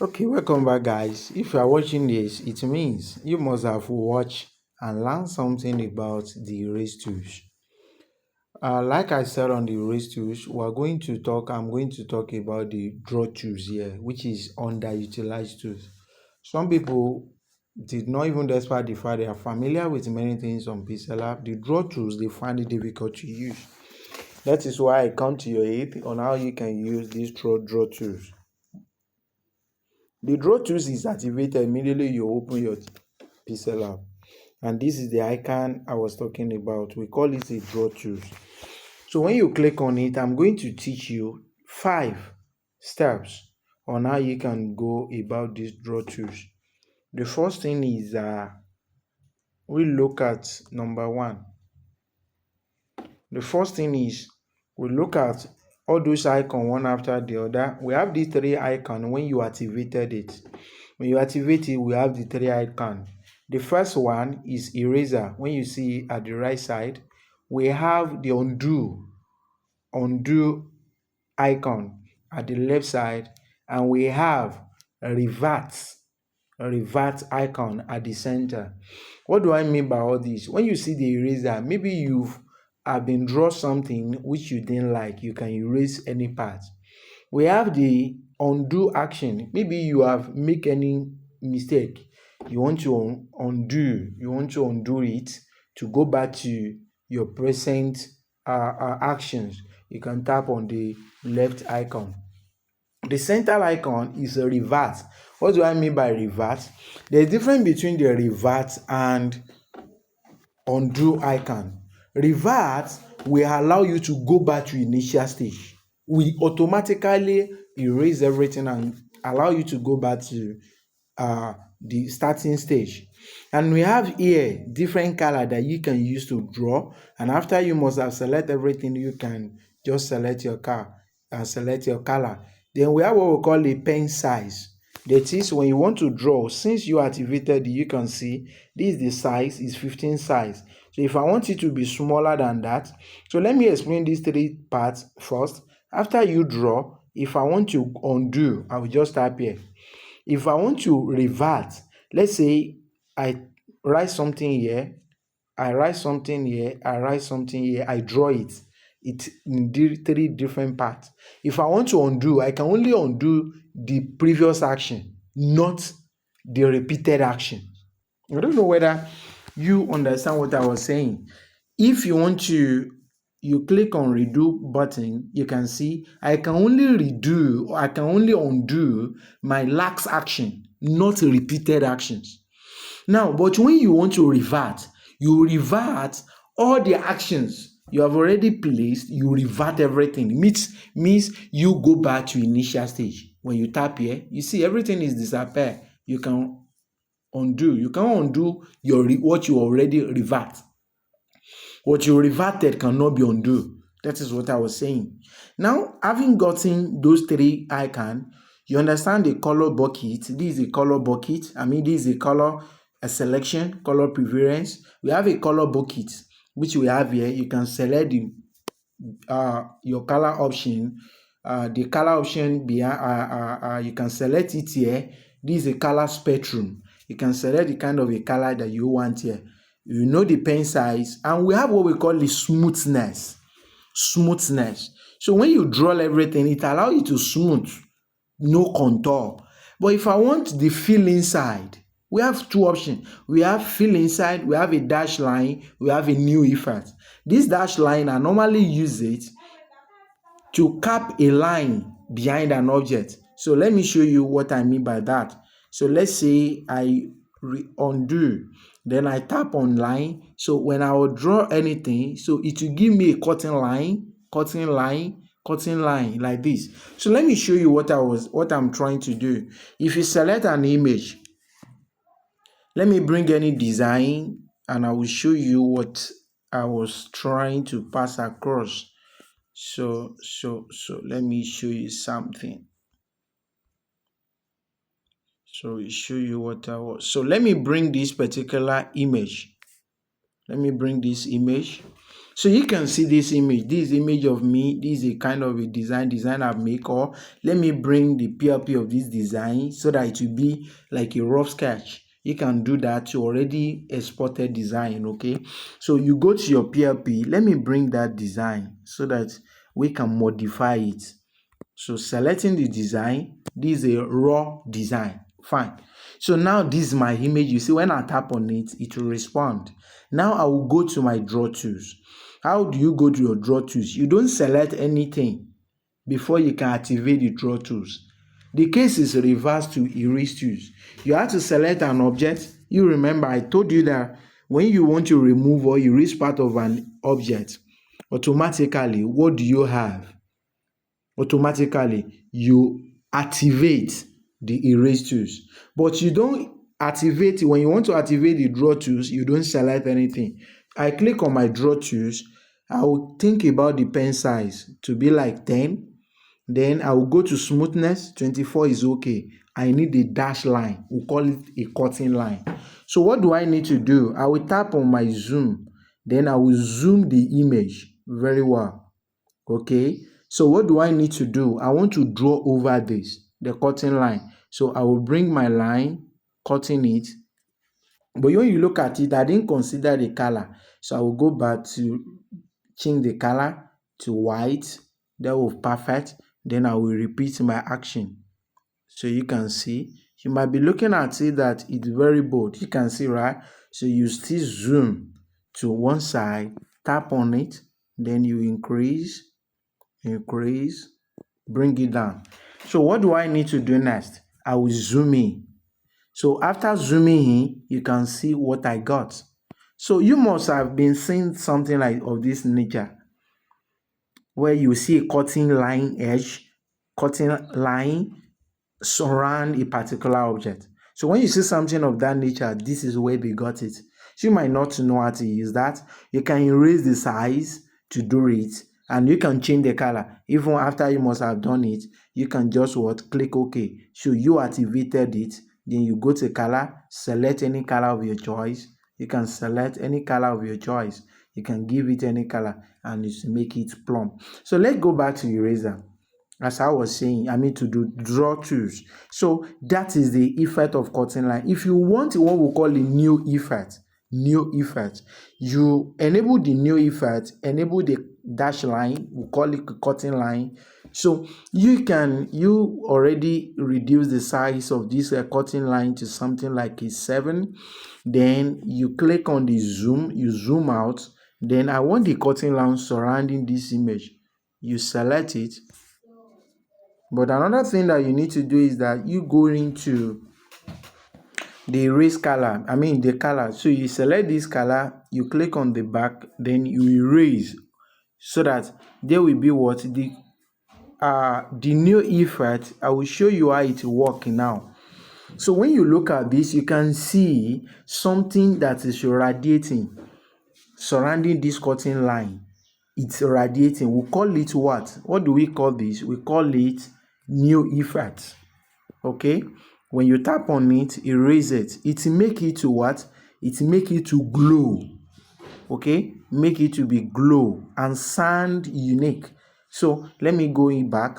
Okay, welcome back, guys. If you are watching this, it means you must have watched and learned something about the erase tools. Like I said on the erase tools, I'm going to talk about the draw tools here, which is underutilized tools. Some people did not even, despite the fact they are familiar with many things on PixelLab, the draw tools they find it difficult to use. That is why I come to your aid on how you can use these draw tools. The draw tools is activated immediately you open your PixelLab, and this is the icon I was talking about. We call it a draw tools. So when you click on it, I'm going to teach you 5 steps on how you can go about these draw tools. The first thing is we look at number 1. The first thing is we look at all those icons one after the other. We have these 3 icons when you activated it. When you activate it, we have the 3 icons. The first one is eraser. When you see at the right side, we have the undo icon at the left side, and we have a revert icon at the center. What do I mean by all this? When you see the eraser, maybe you've been draw something which you didn't like, you can erase any part. We have the undo action. Maybe you have make any mistake, you want to undo it to go back to your present actions. You can tap on the left icon. The center icon is a revert. What do I mean by revert? There's a difference between the revert and undo icon. Revert will allow you to go back to initial stage. We automatically erase everything and allow you to go back to the starting stage. And we have here different color that you can use to draw, and after you must have select everything, you can just select your color. Then we have what we call a pen size. That is, when you want to draw, since you activated, you can see this is the size, is 15 size. So if I want it to be smaller than that, so let me explain these 3 parts first. After you draw, if I want to undo, I will just type here. If I want to revert, let's say I write something here, I write something here, I draw it. It's in 3 different parts. If I want to undo, I can only undo the previous action, not the repeated action. I don't know whether you understand what I was saying. If you want to, you click on redo button, you can see I can only undo my last action, not repeated actions. Now, but when you want to revert, you revert all the actions you have already placed, you revert everything. Means you go back to initial stage. When you tap here, you see everything is disappear. You can undo. You can undo what you already revert. What you reverted cannot be undo. That is what I was saying. Now, having gotten those 3 icons, you understand the color bucket. This is a color bucket. This is a color selection, color preference. We have a color bucket, which we have here. You can select your color option. The color option behind, you can select it here. This is a color spectrum. You can select the kind of a color that you want here. You know the pen size, and we have what we call the smoothness. So when you draw everything, it allows you to smooth, no contour. But if I want the fill inside, we have 2 options. We have fill inside, we have a dash line, we have a new effect. This dash line, I normally use it to cap a line behind an object. So let me show you what I mean by that. So let's say I undo, then I tap on line. So when I will draw anything, so it will give me a cutting line like this. So let me show you what I'm trying to do. If you select an image, let me bring any design and I will show you what I was trying to pass across. So let me show you something. So we show you what I was. So let me bring this particular image. Let me bring this image. So you can see this image. This image of me. This is a kind of a design I've made. Or let me bring the PLP of this design so that it will be like a rough sketch. You can do that to already exported design. Okay, so you go to your PLP. Let me bring that design so that we can modify it. So selecting the design, this is a raw design. Fine. So now this is my image. You see, when I tap on it, it will respond. Now I will go to my draw tools. How do you go to your draw tools? You don't select anything before you can activate the draw tools. The case is reversed to erase tools. You have to select an object. You remember I told you that when you want to remove or erase part of an object, automatically, what do you have? Automatically you activate the erase tools, but you don't activate when you want to activate the draw tools. You don't select anything. I click on my draw tools. I will think about the pen size to be like 10. Then I will go to smoothness. 24 is okay. I need a dash line. We'll call it a cutting line. So what do I need to do? I will tap on my zoom. Then I will zoom the image very well. Okay, so what do I need to do? I want to draw over this, the cutting line. So I will bring my line, cutting it. But when you look at it, I didn't consider the color. So I will go back to change the color to white. That will be perfect. Then I will repeat my action. So you can see, you might be looking at it that it's very bold. You can see, right? So you still zoom to one side, tap on it, then you increase, bring it down. So what do I need to do next? I will zoom in. So after zooming in, you can see what I got. So you must have been seeing something like of this nature, where you see a cutting line edge, cutting line surround a particular object. So when you see something of that nature, this is where they got it. So you might not know how to use that. You can erase the size to do it, and you can change the color. Even after you must have done it, you can just click OK. So you activated it. Then you go to color, select any color of your choice. You can select any color of your choice. You can give it any color and just make it plumb. So let's go back to eraser. As I was saying, I mean to do draw tools. So that is the effect of cutting line. If you want what we call a new effect, you enable the new effect, enable the dash line, we call it cutting line. So you already reduce the size of this cutting line to something like a 7. Then you click on the zoom, you zoom out. Then I want the cutting line surrounding this image. You select it. But another thing that you need to do is that you go into the erase color, the color. So you select this color, you click on the back, then you erase, so that there will be what the new effect. I will show you how it works now. So when you look at this, you can see something that is radiating surrounding this cutting line. It's radiating. We call it what? What do we call this? We call it new effect. Okay, when you tap on it, erase it. It make it to what? It make it to glow. Okay, make it to be glow and sound unique. So let me go back.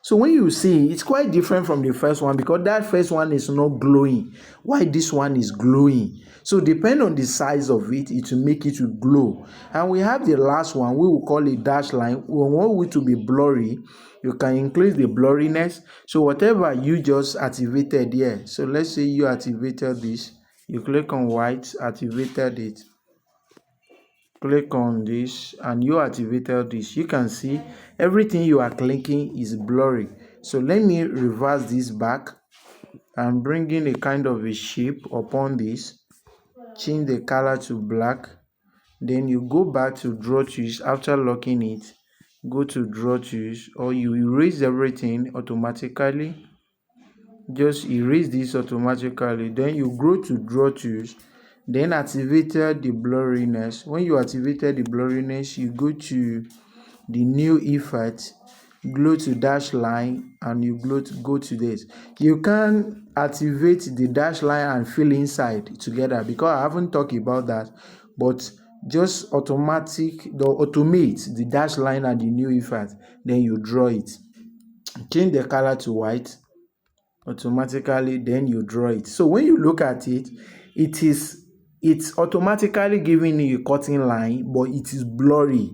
So when you see, it's quite different from the first one, because that first one is not glowing. Why this one is glowing? So depend on the size of it, it will make it to glow. And we have the last one, we will call it dash line. We want it to be blurry. You can increase the blurriness. So whatever you just activated here. So let's say you activated this. You click on white, activated it. Click on this and you activated this. You can see everything you are clicking is blurry. So let me reverse this back and bring in a kind of a shape upon this. Change the color to black. Then you go back to draw tools. After locking it, go to draw tools, or you erase everything automatically. Just erase this automatically. Then you go to draw tools. Then activated the blurriness. When you activated the blurriness, you go to the new effect, go to dash line, and you go to this. You can activate the dash line and fill inside together, because I haven't talked about that. But just automate the dash line and the new effect, then you draw it. Change the color to white automatically, then you draw it. So when you look at it, it's automatically giving you a cutting line, but it is blurry.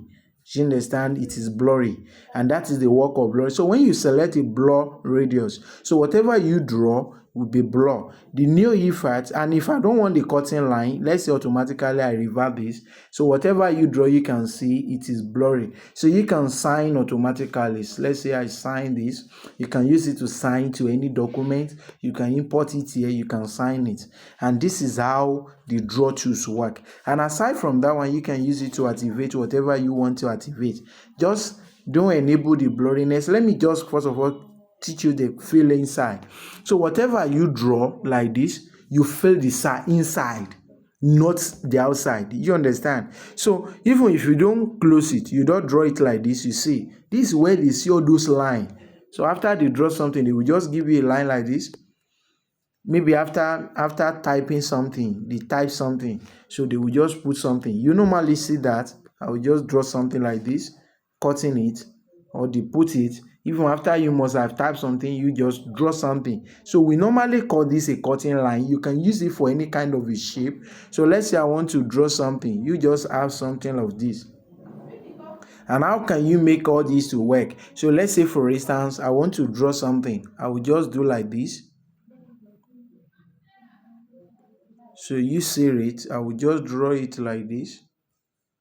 You understand? It is blurry, and that is the work of blur. So when you select a blur radius, so whatever you draw will be blur. The new effect, and if I don't want the cutting line, let's say automatically I revert this. So whatever you draw, you can see it is blurry. So you can sign automatically. So let's say I sign this. You can use it to sign to any document. You can import it here. You can sign it, and this is how the draw tools work. And aside from that one, you can use it to activate whatever you want to activate. Just don't enable the blurriness. Let me just first of all teach you the fill inside. So whatever you draw like this, you fill the side inside, not the outside. You understand? So even if you don't close it, you don't draw it like this, you see this is where they see all those lines. So after they draw something, they will just give you a line like this. Maybe after typing something, they type something, so they will just put something. You normally see that I will just draw something like this, cutting it, or they put it. Even after you must have typed something, you just draw something. So we normally call this a cutting line. You can use it for any kind of a shape. So let's say I want to draw something, you just have something of this. And how can you make all these to work? So let's say for instance I want to draw something, I will just do like this. So you see it, I will just draw it like this,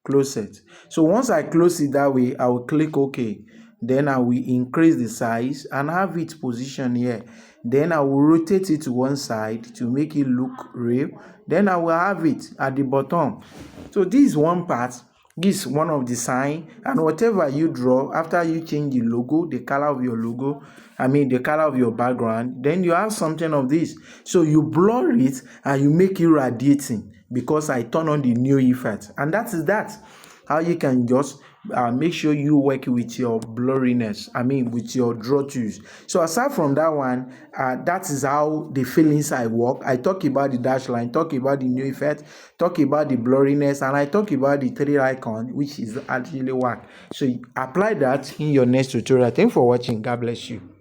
close it. So once I close it that way, I will click OK. Then I will increase the size and have it positioned here. Then I will rotate it to one side to make it look real. Then I will have it at the bottom. So this is one part. This is one of the sign, and whatever you draw, after you change the logo, the color of your logo, the color of your background, then you have something of this. So you blur it and you make it radiating because I turn on the new effect, and that is that. How you can just make sure you work with your blurriness, with your draw tools. So aside from that one, that is how the fill inside work. I talk about the dash line, talk about the new effect, talk about the blurriness, and I talk about the 3 icon, which is actually work. So apply that in your next tutorial. Thanks for watching. God bless you.